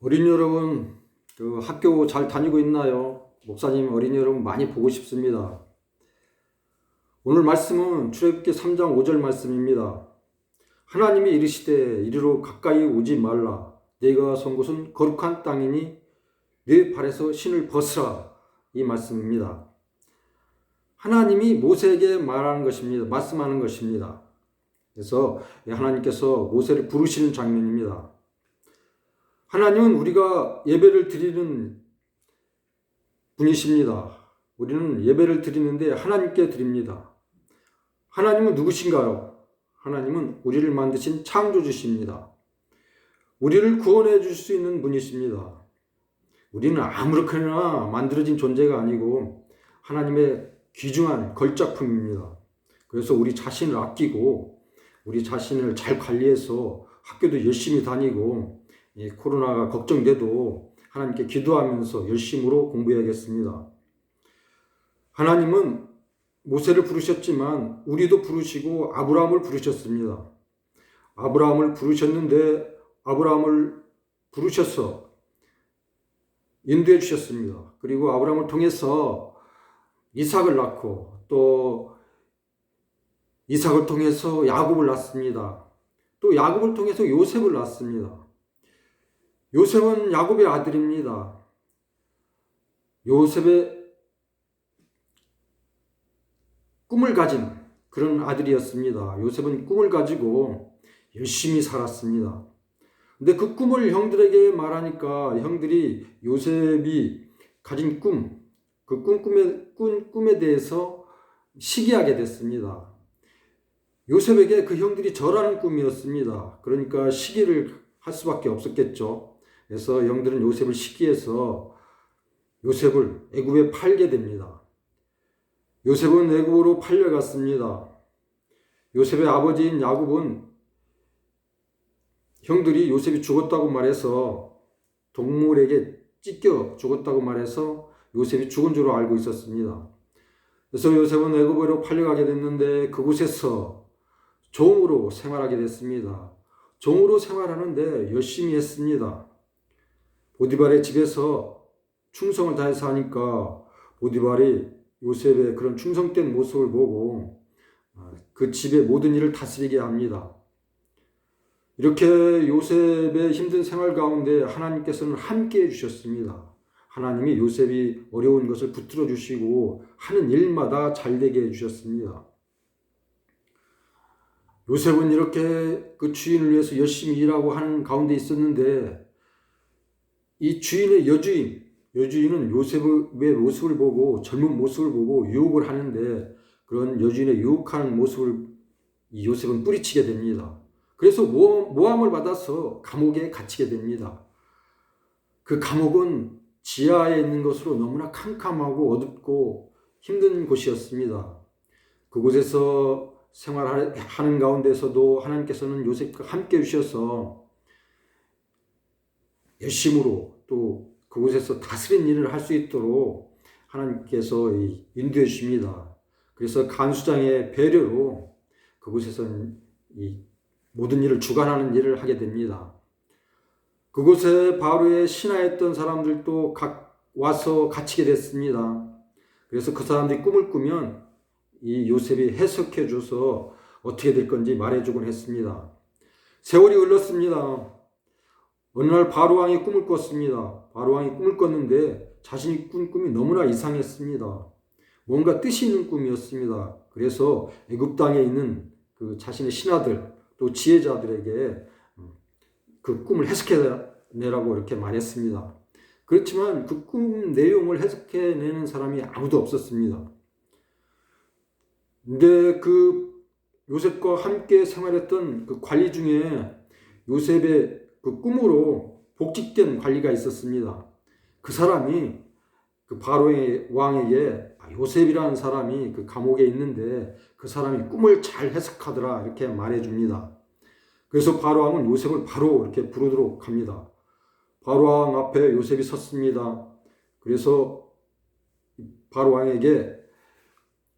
어린이 여러분, 학교 잘 다니고 있나요? 목사님, 어린이 여러분 많이 보고 싶습니다. 오늘 말씀은 출애굽기 3장 5절 말씀입니다. 하나님이 이르시되 이리로 가까이 오지 말라. 네가 선 곳은 거룩한 땅이니 네 발에서 신을 벗으라. 이 말씀입니다. 하나님이 모세에게 말하는 것입니다. 말씀하는 것입니다. 그래서 하나님께서 모세를 부르시는 장면입니다. 하나님은 우리가 예배를 드리는 분이십니다. 우리는 예배를 드리는데 하나님께 드립니다. 하나님은 누구신가요? 하나님은 우리를 만드신 창조주십니다. 우리를 구원해 줄 수 있는 분이십니다. 우리는 아무렇게나 만들어진 존재가 아니고 하나님의 귀중한 걸작품입니다. 그래서 우리 자신을 아끼고 우리 자신을 잘 관리해서 학교도 열심히 다니고 코로나가 걱정돼도 하나님께 기도하면서 열심으로 공부해야겠습니다. 하나님은 모세를 부르셨지만 우리도 부르시고 아브라함을 부르셨습니다. 아브라함을 부르셨는데 아브라함을 부르셔서 인도해 주셨습니다. 그리고 아브라함을 통해서 이삭을 낳고 또 이삭을 통해서 야곱을 낳습니다. 또 야곱을 통해서 요셉을 낳습니다. 요셉은 야곱의 아들입니다. 요셉의 꿈을 가진 그런 아들이었습니다. 요셉은 꿈을 가지고 열심히 살았습니다. 근데 그 꿈을 형들에게 말하니까 형들이 요셉이 가진 그 꿈에 대해서 시기하게 됐습니다. 요셉에게 그 형들이 절하는 꿈이었습니다. 그러니까 시기를 할 수밖에 없었겠죠. 그래서 형들은 요셉을 시기해서 요셉을 애굽에 팔게 됩니다. 요셉은 애굽으로 팔려갔습니다. 요셉의 아버지인 야곱은 형들이 요셉이 죽었다고 말해서 동물에게 찢겨 죽었다고 말해서 요셉이 죽은 줄 알고 있었습니다. 그래서 요셉은 애굽으로 팔려가게 됐는데 그곳에서 종으로 생활하게 됐습니다. 종으로 생활하는데 열심히 했습니다. 보디발의 집에서 충성을 다해서 하니까 보디발이 요셉의 그런 충성된 모습을 보고 그 집의 모든 일을 다스리게 합니다. 이렇게 요셉의 힘든 생활 가운데 하나님께서는 함께 해주셨습니다. 하나님이 요셉이 어려운 것을 붙들어 주시고 하는 일마다 잘되게 해주셨습니다. 요셉은 이렇게 그 주인을 위해서 열심히 일하고 하는 가운데 있었는데 이 주인의 여주인은 요셉의 모습을 보고 젊은 모습을 보고 유혹을 하는데 그런 여주인의 유혹하는 모습을 이 요셉은 뿌리치게 됩니다. 그래서 모함을 받아서 감옥에 갇히게 됩니다. 그 감옥은 지하에 있는 것으로 너무나 캄캄하고 어둡고 힘든 곳이었습니다. 그곳에서 생활하는 가운데서도 하나님께서는 요셉과 함께 해주셔서 열심으로 또 그곳에서 다스린 일을 할 수 있도록 하나님께서 인도해 주십니다. 그래서 간수장의 배려로 그곳에서 이 모든 일을 주관하는 일을 하게 됩니다. 그곳에 바로에 신하였던 사람들도 각 와서 갇히게 됐습니다. 그래서 그 사람들이 꿈을 꾸면 이 요셉이 해석해 줘서 어떻게 될 건지 말해주곤 했습니다. 세월이 흘렀습니다. 어느 날 바로왕이 꿈을 꿨습니다. 바로왕이 꿈을 꿨는데 자신이 꾼 꿈이 너무나 이상했습니다. 뭔가 뜻이 있는 꿈이었습니다. 그래서 애굽 땅에 있는 그 자신의 신하들 또 지혜자들에게 그 꿈을 해석해내라고 이렇게 말했습니다. 그렇지만 그 꿈 내용을 해석해내는 사람이 아무도 없었습니다. 근데 그 요셉과 함께 생활했던 그 관리 중에 요셉의 그 꿈으로 복직된 관리가 있었습니다. 그 사람이 그 바로의 왕에게 요셉이라는 사람이 그 감옥에 있는데 그 사람이 꿈을 잘 해석하더라 이렇게 말해줍니다. 그래서 바로 왕은 요셉을 바로 이렇게 부르도록 합니다. 바로 왕 앞에 요셉이 섰습니다. 그래서 바로 왕에게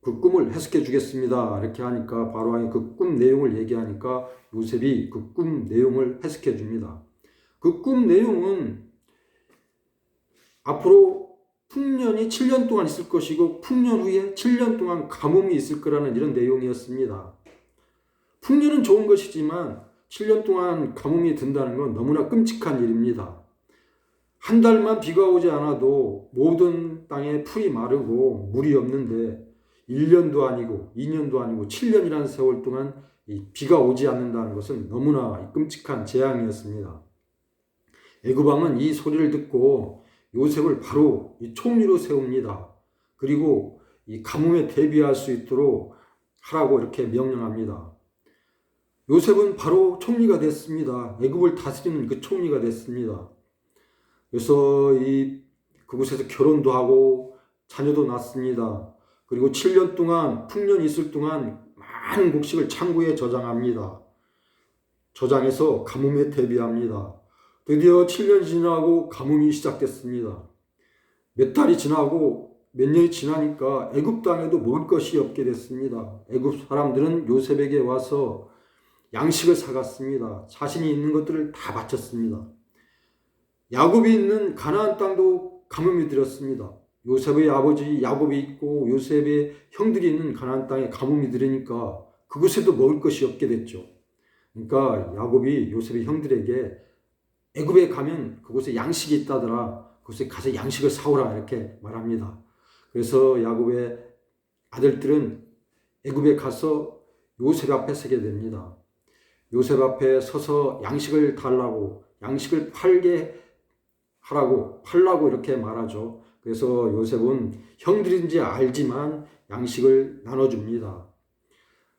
그 꿈을 해석해 주겠습니다. 이렇게 하니까 바로 왕이 그 꿈 내용을 얘기하니까 요셉이 그 꿈 내용을 해석해 줍니다. 그 꿈 내용은 앞으로 풍년이 7년 동안 있을 것이고 풍년 후에 7년 동안 가뭄이 있을 거라는 이런 내용이었습니다. 풍년은 좋은 것이지만 7년 동안 가뭄이 든다는 건 너무나 끔찍한 일입니다. 한 달만 비가 오지 않아도 모든 땅에 풀이 마르고 물이 없는데 1년도 아니고 2년도 아니고 7년이라는 세월 동안 이 비가 오지 않는다는 것은 너무나 끔찍한 재앙이었습니다. 애굽 왕은 이 소리를 듣고 요셉을 바로 이 총리로 세웁니다. 그리고 이 가뭄에 대비할 수 있도록 하라고 이렇게 명령합니다. 요셉은 바로 총리가 됐습니다. 애굽을 다스리는 그 총리가 됐습니다. 그래서 그곳에서 결혼도 하고 자녀도 낳습니다. 그리고 7년 동안 풍년이 있을 동안 많은 곡식을 창고에 저장합니다. 저장해서 가뭄에 대비합니다. 드디어 7년이 지나고 가뭄이 시작됐습니다. 몇 달이 지나고 몇 년이 지나니까 애굽 땅에도 먹을 것이 없게 됐습니다. 애굽 사람들은 요셉에게 와서 양식을 사갔습니다. 자신이 있는 것들을 다 바쳤습니다. 야곱이 있는 가나안 땅도 가뭄이 들었습니다. 요셉의 아버지 야곱이 있고 요셉의 형들이 있는 가나안 땅에 가뭄이 들으니까 그곳에도 먹을 것이 없게 됐죠. 그러니까 야곱이 요셉의 형들에게 애굽에 가면 그곳에 양식이 있다더라. 그곳에 가서 양식을 사오라 이렇게 말합니다. 그래서 야곱의 아들들은 애굽에 가서 요셉 앞에 서게 됩니다. 요셉 앞에 서서 양식을 달라고, 양식을 팔라고 이렇게 말하죠. 그래서 요셉은 형들인지 알지만 양식을 나눠줍니다.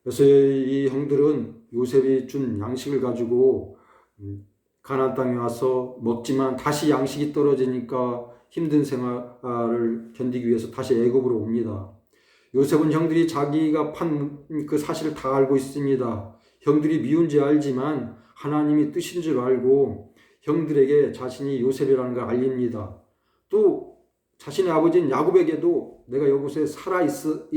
그래서 이 형들은 요셉이 준 양식을 가지고 가나안 땅에 와서 먹지만 다시 양식이 떨어지니까 힘든 생활을 견디기 위해서 다시 애굽으로 옵니다. 요셉은 형들이 자기가 판 그 사실을 다 알고 있습니다. 형들이 미운지 알지만 하나님이 뜻인 줄 알고 형들에게 자신이 요셉이라는 걸 알립니다. 또 자신의 아버지인 야곱에게도 내가 이곳에 살아있을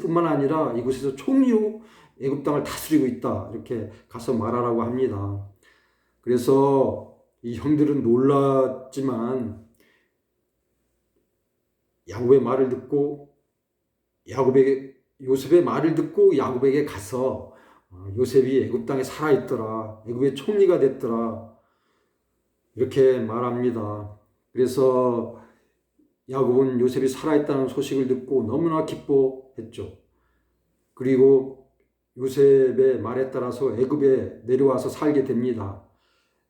뿐만 아니라 이곳에서 총리로 애굽 땅을 다스리고 있다. 이렇게 가서 말하라고 합니다. 그래서 이 형들은 놀랐지만 요셉의 말을 듣고 야곱에게 가서 요셉이 애굽 땅에 살아있더라. 애굽의 총리가 됐더라. 이렇게 말합니다. 그래서 야곱은 요셉이 살아있다는 소식을 듣고 너무나 기뻐했죠. 그리고 요셉의 말에 따라서 애굽에 내려와서 살게 됩니다.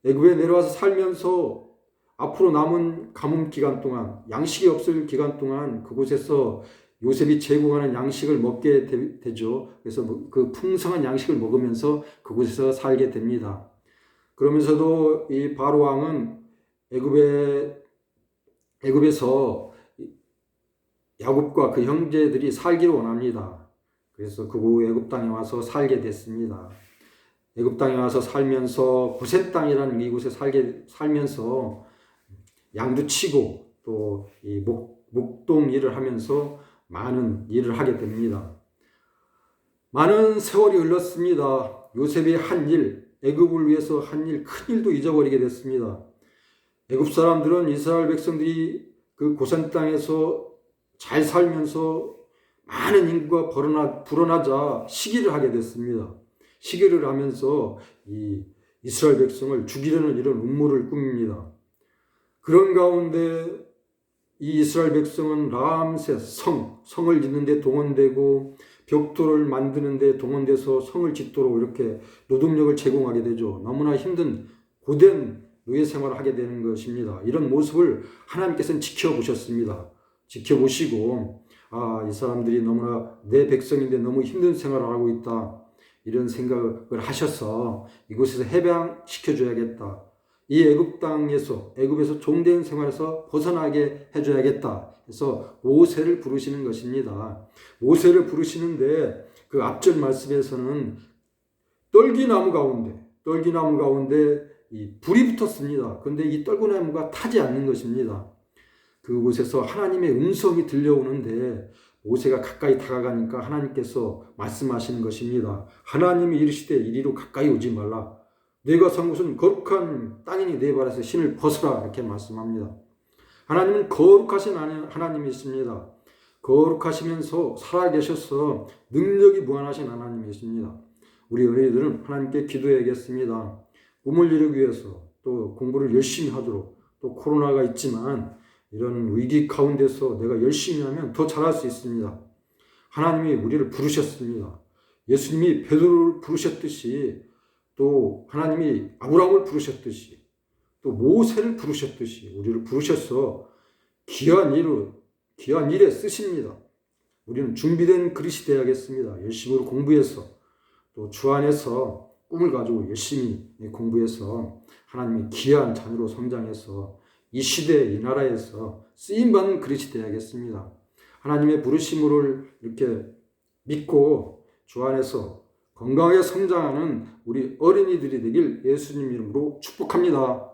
애굽에 내려와서 살면서 앞으로 남은 가뭄 기간 동안, 양식이 없을 기간 동안 그곳에서 요셉이 제공하는 양식을 먹게 되죠. 그래서 그 풍성한 양식을 먹으면서 그곳에서 살게 됩니다. 그러면서도 이 바로 왕은 애굽에서 야곱과 그 형제들이 살기를 원합니다. 그래서 그 애굽 땅에 와서 살게 됐습니다. 애굽 땅에 와서 살면서 고센 땅이라는 이곳에 살면서 양도 치고 또 이 목동 일을 하면서 많은 일을 하게 됩니다. 많은 세월이 흘렀습니다. 요셉이 한 일, 애굽을 위해서 한 일, 큰 일도 잊어버리게 됐습니다. 애굽 사람들은 이스라엘 백성들이 그 고센 땅에서 잘 살면서 많은 인구가 불어나자 시기를 하게 됐습니다. 시기를 하면서 이 이스라엘 백성을 죽이려는 이런 음모를 꾸밉니다. 그런 가운데 이 이스라엘 백성은 람셋 성을 짓는 데 동원되고 벽돌을 만드는 데 동원돼서 성을 짓도록 이렇게 노동력을 제공하게 되죠. 너무나 힘든 고된 노예 생활을 하게 되는 것입니다. 이런 모습을 하나님께서는 지켜보셨습니다. 지켜보시고 이 사람들이 너무나 내 백성인데 너무 힘든 생활을 하고 있다. 이런 생각을 하셔서 이곳에서 해방시켜줘야겠다. 이 애굽에서 종된 생활에서 벗어나게 해줘야겠다. 그래서 모세를 부르시는 것입니다. 모세를 부르시는데 그 앞절 말씀에서는 떨기나무 가운데 이 불이 붙었습니다. 그런데 이 떨기나무가 타지 않는 것입니다. 그곳에서 하나님의 음성이 들려오는데 모세가 가까이 다가가니까 하나님께서 말씀하시는 것입니다. 하나님이 이르시되 이리로 가까이 오지 말라. 너희가 산 곳은 거룩한 땅이니 내 발에서 신을 벗어라 이렇게 말씀합니다. 하나님은 거룩하신 하나님이십니다. 거룩하시면서 살아계셔서 능력이 무한하신 하나님이십니다. 우리 어린이들은 하나님께 기도해야겠습니다. 꿈을 이루기 위해서 또 공부를 열심히 하도록, 또 코로나가 있지만 이런 위기 가운데서 내가 열심히 하면 더 잘할 수 있습니다. 하나님이 우리를 부르셨습니다. 예수님이 베드로를 부르셨듯이, 또 하나님이 아브라함을 부르셨듯이, 또 모세를 부르셨듯이 우리를 부르셔서 귀한 일에 쓰십니다. 우리는 준비된 그릇이 되어야겠습니다. 열심히 공부해서, 또 주 안에서 꿈을 가지고 열심히 공부해서 하나님의 귀한 자녀로 성장해서 이 시대, 이 나라에서 쓰임받는 그릇이 되어야겠습니다. 하나님의 부르심을 이렇게 믿고 주 안에서 건강하게 성장하는 우리 어린이들이 되길 예수님 이름으로 축복합니다.